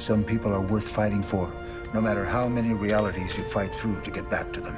Some people are worth fighting for, no matter how many realities you fight through to get back to them.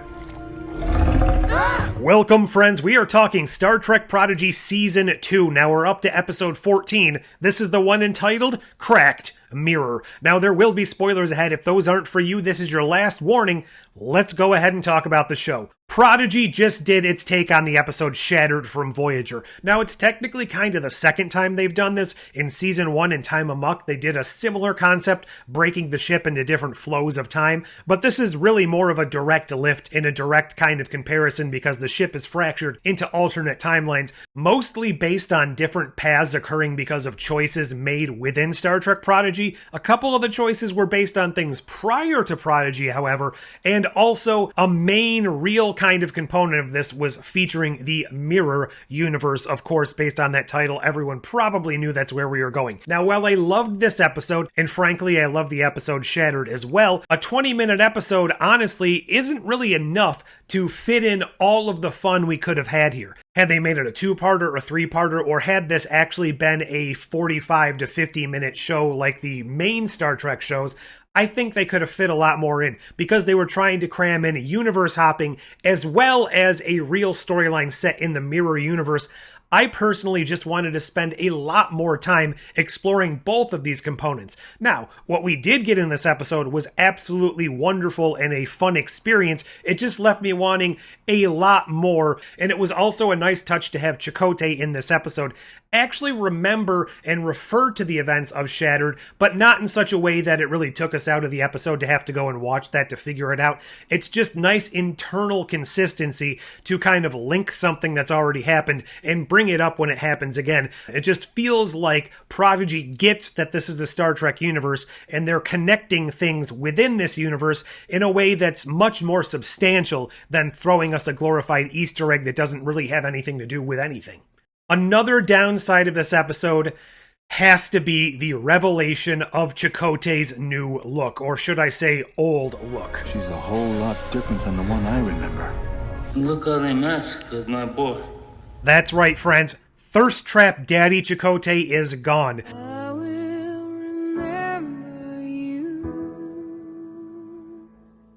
Welcome, friends. We are talking Star Trek Prodigy Season 2. Now we're up to episode 14. This is the one entitled Cracked Mirror. Now there will be spoilers ahead. If those aren't for you, this is your last warning. Let's go ahead and talk about the show. Prodigy just did its take on the episode Shattered from Voyager. Now, it's technically kind of the second time they've done this. In Season 1 in Time Amok, they did a similar concept, breaking the ship into different flows of time, but this is really more of a direct lift in a direct kind of comparison because the ship is fractured into alternate timelines, mostly based on different paths occurring because of choices made within Star Trek Prodigy. A couple of the choices were based on things prior to Prodigy, however, and also a main real kind of component of this was featuring the mirror universe. Of course, based on that title, everyone probably knew that's where we were going. Now, while I loved this episode, and frankly, I love the episode Shattered as well, a 20-minute episode honestly isn't really enough to fit in all of the fun we could have had here. Had they made it a two-parter or a three-parter, or had this actually been a 45 to 50-minute show like the main Star Trek shows, I think they could have fit a lot more in, because they were trying to cram in universe hopping as well as a real storyline set in the mirror universe. I personally just wanted to spend a lot more time exploring both of these components. Now, what we did get in this episode was absolutely wonderful and a fun experience. It just left me wanting a lot more, and it was also a nice touch to have Chakotay in this episode actually remember and refer to the events of Shattered, but not in such a way that it really took us out of the episode to have to go and watch that to figure it out. It's just nice internal consistency to kind of link something that's already happened and bring it up when it happens again. It just feels like Prodigy gets that this is the Star Trek universe, and they're connecting things within this universe in a way that's much more substantial than throwing us a glorified Easter egg that doesn't really have anything to do with anything. Another downside of this episode has to be the revelation of Chakotay's new look, or should I say old look. She's a whole lot different than the one I remember. Look how they mess with my boy. That's right, friends. Thirst Trap Daddy Chakotay is gone. I will remember you.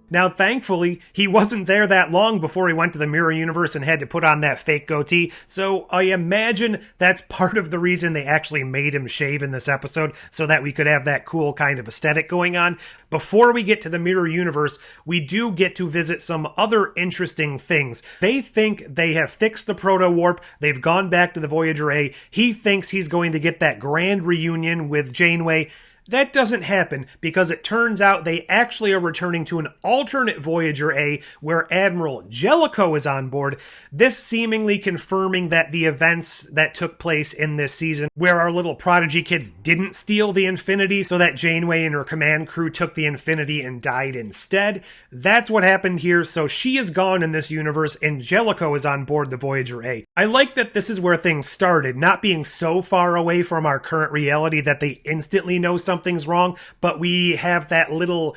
Now, thankfully, he wasn't there that long before he went to the mirror universe and had to put on that fake goatee, so I imagine that's part of the reason they actually made him shave in this episode, so that we could have that cool kind of aesthetic going on. Before we get to the mirror universe, we do get to visit some other interesting things. They think they have fixed the proto-warp, they've gone back to the Voyager A, he thinks he's going to get that grand reunion with Janeway. That doesn't happen because it turns out they actually are returning to an alternate Voyager A where Admiral Jellicoe is on board, this seemingly confirming that the events that took place in this season where our little Prodigy kids didn't steal the Infinity so that Janeway and her command crew took the Infinity and died instead. That's what happened here, so she is gone in this universe and Jellicoe is on board the Voyager A. I like that this is where things started, not being so far away from our current reality that they instantly know something's wrong, but we have that little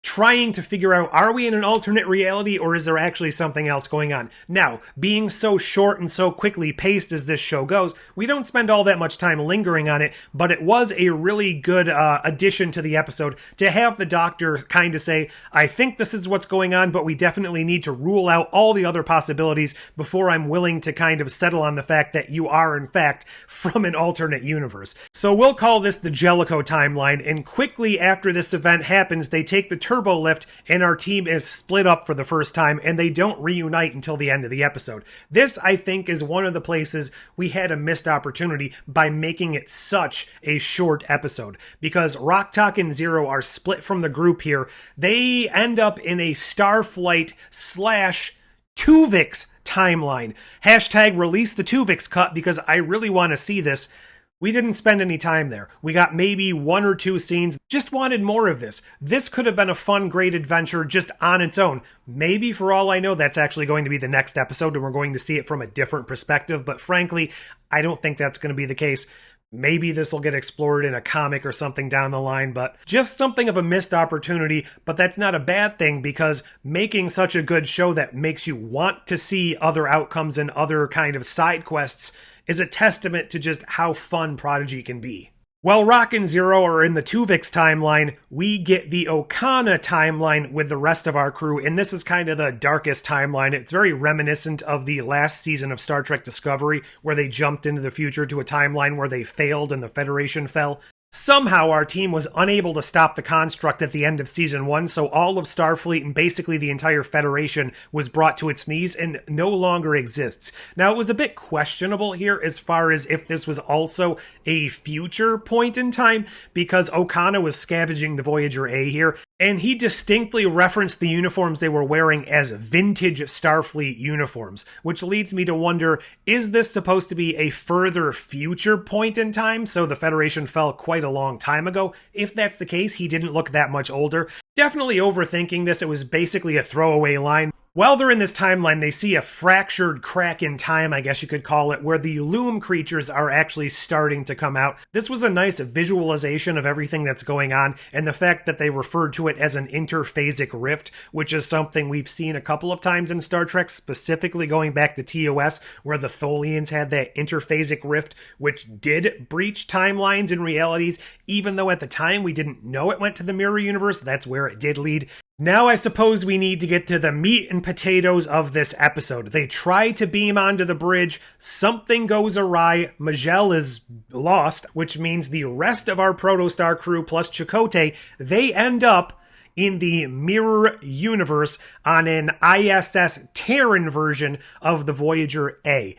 trying to figure out, are we in an alternate reality or is there actually something else going on? Now, being so short and so quickly paced as this show goes, we don't spend all that much time lingering on it, but it was a really good addition to the episode to have the Doctor kind of say, I think this is what's going on, but we definitely need to rule out all the other possibilities before I'm willing to kind of settle on the fact that you are, in fact, from an alternate universe. So we'll call this the Jellicoe timeline, and quickly after this event happens, they take the turbo lift and our team is split up for the first time, and they don't reunite until the end of the episode. This, I think, is one of the places we had a missed opportunity by making it such a short episode, because Rok-Tahk and Zero are split from the group here. They end up in a Starflight / Tuvix timeline. Hashtag release the Tuvix cut, because I really want to see this. We didn't spend any time there. We got maybe 1 or 2 scenes. Just wanted more of this. This could have been a fun, great adventure just on its own. Maybe, for all I know, that's actually going to be the next episode and we're going to see it from a different perspective. But frankly, I don't think that's going to be the case. Maybe this will get explored in a comic or something down the line, but just something of a missed opportunity. But that's not a bad thing, because making such a good show that makes you want to see other outcomes and other kind of side quests is a testament to just how fun Prodigy can be. While Rock and Zero are in the Tuvix timeline, we get the Okana timeline with the rest of our crew, and this is kind of the darkest timeline. It's very reminiscent of the last season of Star Trek Discovery, where they jumped into the future to a timeline where they failed and the Federation fell. Somehow our team was unable to stop the construct at the end of Season 1, so all of Starfleet and basically the entire Federation was brought to its knees and no longer exists. Now, it was a bit questionable here as far as if this was also a future point in time, because Okana was scavenging the Voyager A here, and he distinctly referenced the uniforms they were wearing as vintage Starfleet uniforms, which leads me to wonder, is this supposed to be a further future point in time, so the Federation fell quite a long time ago? If that's the case, he didn't look that much older. Definitely overthinking this, it was basically a throwaway line. While they're in this timeline, they see a fractured crack in time, I guess you could call it, where the loom creatures are actually starting to come out. This was a nice visualization of everything that's going on, and the fact that they referred to it as an interphasic rift, which is something we've seen a couple of times in Star Trek, specifically going back to TOS, where the Tholians had that interphasic rift, which did breach timelines and realities, even though at the time we didn't know it went to the mirror universe. That's where it did lead. Now I suppose we need to get to the meat and potatoes of this episode. They try to beam onto the bridge, something goes awry, Majel is lost, which means the rest of our Protostar crew plus Chakotay, they end up in the mirror universe on an ISS Teran version of the Voyager A.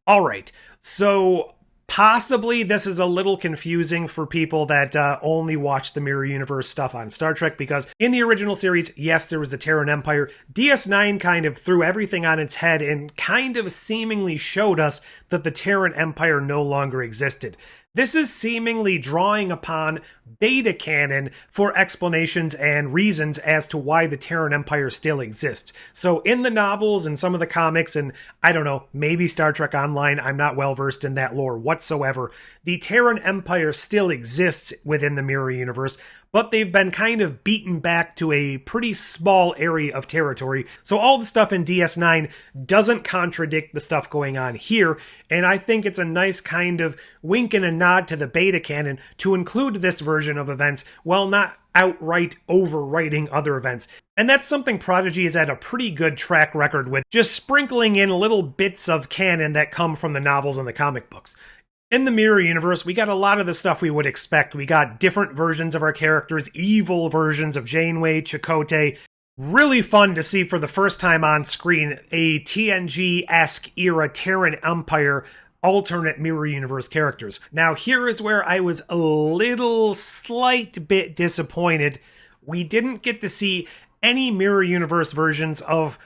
Alright, so possibly this is a little confusing for people that only watch the Mirror Universe stuff on Star Trek, because in the original series, yes, there was the Teran Empire. DS9 kind of threw everything on its head and kind of seemingly showed us that the Teran Empire no longer existed. This is seemingly drawing upon beta canon for explanations and reasons as to why the Teran Empire still exists. So in the novels and some of the comics, and I don't know, maybe Star Trek Online, I'm not well versed in that lore whatsoever, the Teran Empire still exists within the Mirror Universe, but they've been kind of beaten back to a pretty small area of territory. So all the stuff in DS9 doesn't contradict the stuff going on here, and I think it's a nice kind of wink and a nod to the beta canon to include this version of events while not outright overwriting other events. And that's something Prodigy has had a pretty good track record with, just sprinkling in little bits of canon that come from the novels and the comic books. In the Mirror Universe, we got a lot of the stuff we would expect. We got different versions of our characters, evil versions of Janeway, Chakotay. Really fun to see for the first time on screen a TNG-esque era Teran Empire alternate Mirror Universe characters. Now here is where I was a slight bit disappointed. We didn't get to see any Mirror Universe versions of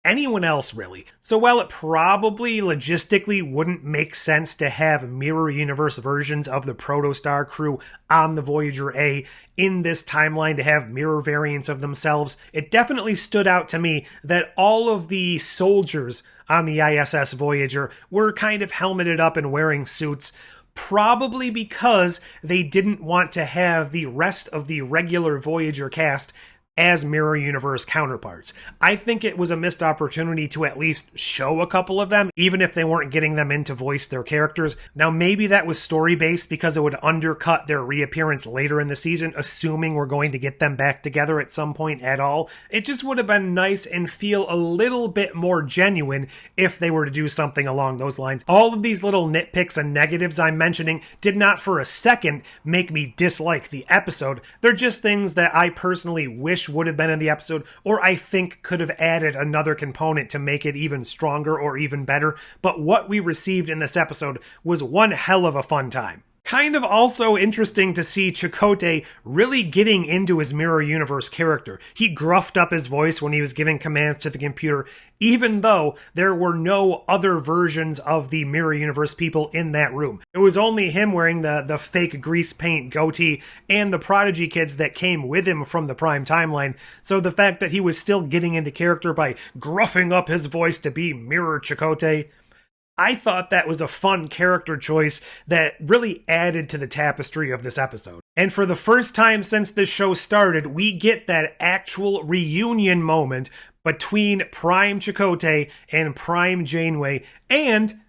anyone else, really. So while it probably logistically wouldn't make sense to have Mirror Universe versions of the Protostar crew on the Voyager A in this timeline to have mirror variants of themselves, it definitely stood out to me that all of the soldiers on the ISS Voyager were kind of helmeted up and wearing suits, probably because they didn't want to have the rest of the regular Voyager cast as Mirror Universe counterparts. I think it was a missed opportunity to at least show a couple of them, even if they weren't getting them in to voice their characters. Now, maybe that was story-based because it would undercut their reappearance later in the season, assuming we're going to get them back together at some point at all. It just would have been nice and feel a little bit more genuine if they were to do something along those lines. All of these little nitpicks and negatives I'm mentioning did not for a second make me dislike the episode. They're just things that I personally wish would have been in the episode, or I think could have added another component to make it even stronger or even better. But what we received in this episode was one hell of a fun time. Kind of also interesting to see Chakotay really getting into his Mirror Universe character. He gruffed up his voice when he was giving commands to the computer, even though there were no other versions of the Mirror Universe people in that room. It was only him wearing the fake grease paint goatee and the Prodigy kids that came with him from the Prime timeline. So the fact that he was still getting into character by gruffing up his voice to be Mirror Chakotay, I thought that was a fun character choice that really added to the tapestry of this episode. And for the first time since this show started, we get that actual reunion moment between Prime Chakotay and Prime Janeway, and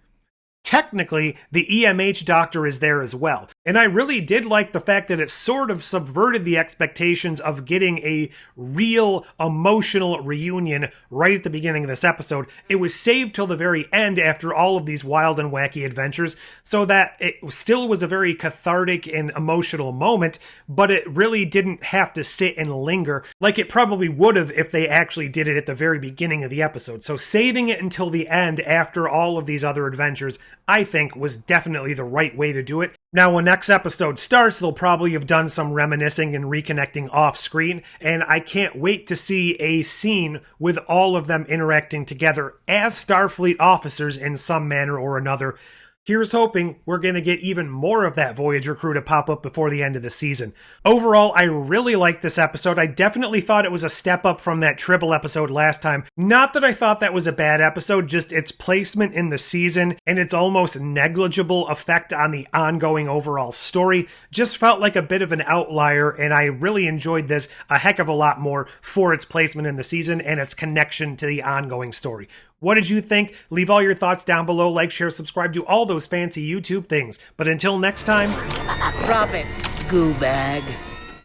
technically, the EMH doctor is there as well. And I really did like the fact that it sort of subverted the expectations of getting a real emotional reunion right at the beginning of this episode. It was saved till the very end after all of these wild and wacky adventures, so that it still was a very cathartic and emotional moment, but it really didn't have to sit and linger like it probably would have if they actually did it at the very beginning of the episode. So saving it until the end after all of these other adventures, I think, was definitely the right way to do it. Now, when next episode starts, they'll probably have done some reminiscing and reconnecting off screen, and I can't wait to see a scene with all of them interacting together as Starfleet officers in some manner or another. Here's hoping we're going to get even more of that Voyager crew to pop up before the end of the season. Overall, I really liked this episode. I definitely thought it was a step up from that Tribble episode last time. Not that I thought that was a bad episode, just its placement in the season and its almost negligible effect on the ongoing overall story just felt like a bit of an outlier, and I really enjoyed this a heck of a lot more for its placement in the season and its connection to the ongoing story. What did you think? Leave all your thoughts down below, like, share, subscribe, do all those fancy YouTube things. But until next time... Drop it, goo bag.